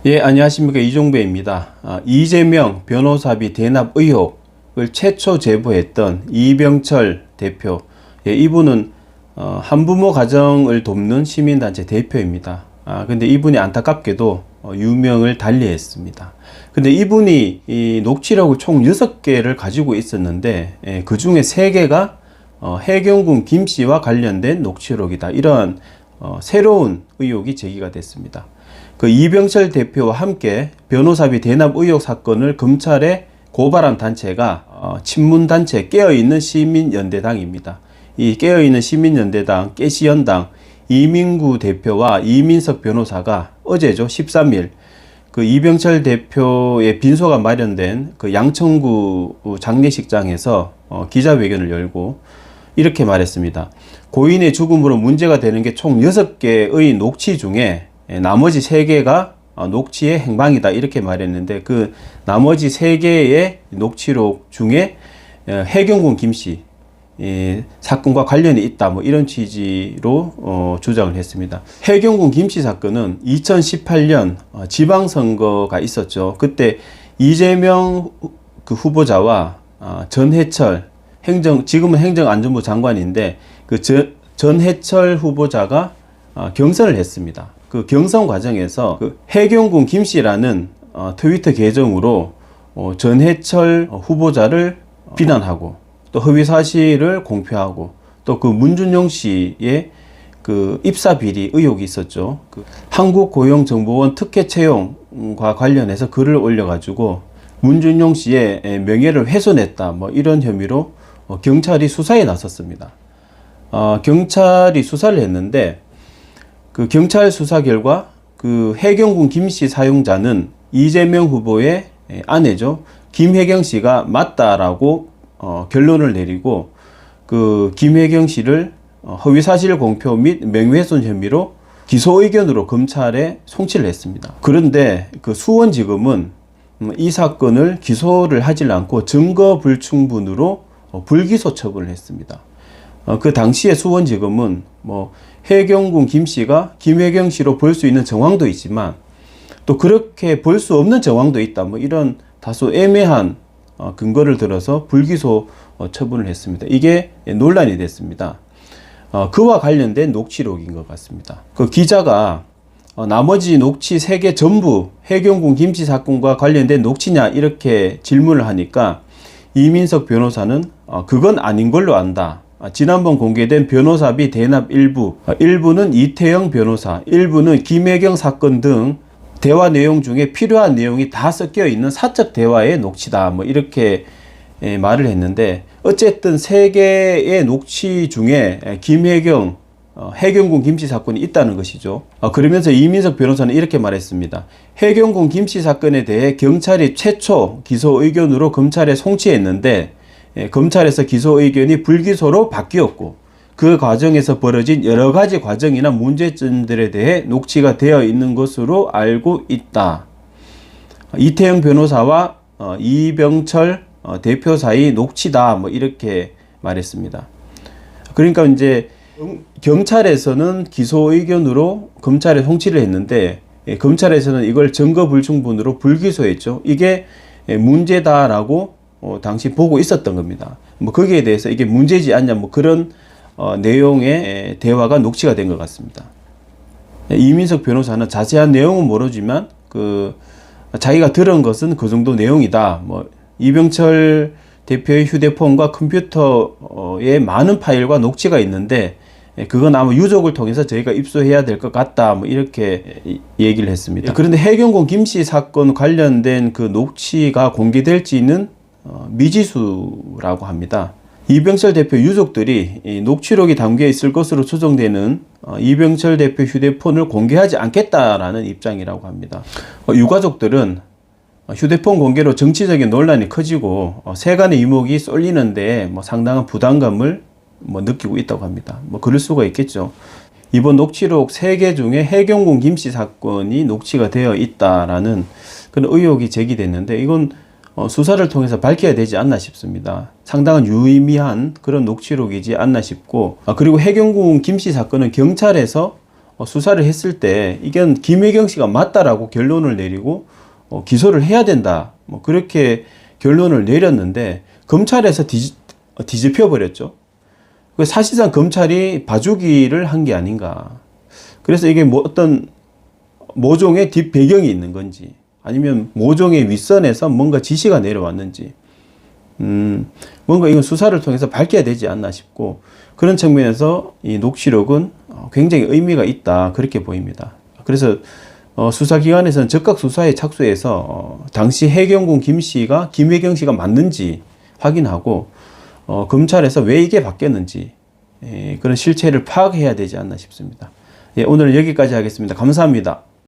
예, 안녕하십니까. 이종배입니다. 이재명 변호사비 대납 의혹을 최초 제보했던 이병철 대표. 예, 이분은 한부모 가정을 돕는 시민단체 대표입니다. 근데 이분이 안타깝게도 유명을 달리했습니다. 근데 이분이 이 녹취록을 총 6개를 가지고 있었는데, 그 중에 3개가 해경군 김씨와 관련된 녹취록이다. 이러한 새로운 의혹이 제기가 됐습니다. 그 이병철 대표와 함께 변호사비 대납 의혹 사건을 검찰에 고발한 단체가 친문단체 깨어있는 시민연대당입니다. 이 깨어있는 시민연대당 깨시연당 이민구 대표와 이민석 변호사가 어제죠, 13일 그 이병철 대표의 빈소가 마련된 그 양천구 장례식장에서 기자회견을 열고 이렇게 말했습니다. 고인의 죽음으로 문제가 되는 게 총 6개의 녹취 중에 나머지 3개가 녹취의 행방이다, 이렇게 말했는데, 그 나머지 3개의 녹취록 중에 해경군 김씨 사건과 관련이 있다, 뭐 이런 취지로 주장을 했습니다. 해경군 김씨 사건은 2018년 지방선거가 있었죠. 그때 이재명 그 후보자와 전해철 지금은 행정안전부 장관인데 그 전해철 후보자가 경선을 했습니다. 그 경선 과정에서 그 해경군 김씨라는 트위터 계정으로 전해철 후보자를 비난하고 또 허위 사실을 공표하고 또 그 문준용 씨의 그 입사 비리 의혹이 있었죠. 그 한국고용정보원 특혜 채용과 관련해서 글을 올려가지고 문준용 씨의 명예를 훼손했다, 뭐 이런 혐의로 경찰이 수사에 나섰습니다. 경찰이 수사를 했는데 그 경찰 수사 결과 그 해경군 김씨 사용자는 이재명 후보의 아내죠. 김혜경 씨가 맞다라고 결론을 내리고 그 김혜경 씨를 허위사실 공표 및 명예훼손 혐의로 기소 의견으로 검찰에 송치를 했습니다. 그런데 그 수원지검은 이 사건을 기소를 하지 않고 증거 불충분으로 불기소 처분을 했습니다. 그 당시에 수원지검은 뭐 해경군 김씨가 김혜경 씨로 볼 수 있는 정황도 있지만 또 그렇게 볼 수 없는 정황도 있다, 뭐 이런 다소 애매한 근거를 들어서 불기소 처분을 했습니다. 이게 논란이 됐습니다. 그와 관련된 녹취록인 것 같습니다. 그 기자가 나머지 녹취 3개 전부 해경군 김씨 사건과 관련된 녹취냐, 이렇게 질문을 하니까 이민석 변호사는 그건 아닌 걸로 안다. 지난번 공개된 변호사비 대납 일부는 이태영 변호사, 일부는 김혜경 사건 등 대화 내용 중에 필요한 내용이 다 섞여 있는 사적 대화의 녹취다, 뭐 이렇게 말을 했는데, 어쨌든 3개의 녹취 중에 김혜경 해경군 김씨 사건이 있다는 것이죠. 그러면서 이민석 변호사는 이렇게 말했습니다. 해경군 김씨 사건에 대해 경찰이 최초 기소 의견으로 검찰에 송치했는데 검찰에서 기소 의견이 불기소로 바뀌었고 그 과정에서 벌어진 여러 가지 과정이나 문제점들에 대해 녹취가 되어 있는 것으로 알고 있다. 이태영 변호사와 이병철 대표 사이 녹취다, 뭐 이렇게 말했습니다. 그러니까 이제 경찰에서는 기소 의견으로 검찰에 송치를 했는데 검찰에서는 이걸 증거 불충분으로 불기소했죠. 이게 문제다라고 당시 보고 있었던 겁니다. 뭐 거기에 대해서 이게 문제지 않냐, 뭐 그런 내용의 대화가 녹취가 된 것 같습니다. 이민석 변호사는 자세한 내용은 모르지만 그 자기가 들은 것은 그 정도 내용이다. 뭐 이병철 대표의 휴대폰과 컴퓨터에 많은 파일과 녹취가 있는데 그건 아마 유족을 통해서 저희가 입수해야 될 것 같다, 뭐 이렇게 얘기를 했습니다. 그런데 해경군 김씨 사건 관련된 그 녹취가 공개될지는 미지수라고 합니다. 이병철 대표 유족들이 이 녹취록이 담겨 있을 것으로 추정되는 이병철 대표 휴대폰을 공개하지 않겠다라는 입장이라고 합니다. 유가족들은 휴대폰 공개로 정치적인 논란이 커지고 세간의 이목이 쏠리는데 뭐 상당한 부담감을 느끼고 있다고 합니다. 뭐 그럴 수가 있겠죠. 이번 녹취록 3개 중에 해경군 김씨 사건이 녹취가 되어 있다라는 그런 의혹이 제기됐는데, 이건 수사를 통해서 밝혀야 되지 않나 싶습니다. 상당한 유의미한 그런 녹취록이지 않나 싶고, 그리고 해경군 김씨 사건은 경찰에서 수사를 했을 때 이건 김혜경 씨가 맞다라고 결론을 내리고 기소를 해야 된다. 뭐 그렇게 결론을 내렸는데 검찰에서 뒤집혀 버렸죠. 사실상 검찰이 봐주기를 한 게 아닌가. 그래서 이게 뭐 어떤 모종의 뒷배경이 있는 건지 아니면 모종의 윗선에서 뭔가 지시가 내려왔는지 뭔가 이건 수사를 통해서 밝혀야 되지 않나 싶고 그런 측면에서 이 녹취록은 굉장히 의미가 있다 그렇게 보입니다. 그래서 수사기관에서는 적각 수사에 착수해서 당시 해경군 김 씨가 김혜경 씨가 맞는지 확인하고 검찰에서 왜 이게 바뀌었는지 그런 실체를 파악해야 되지 않나 싶습니다. 예, 오늘 여기까지 하겠습니다. 감사합니다.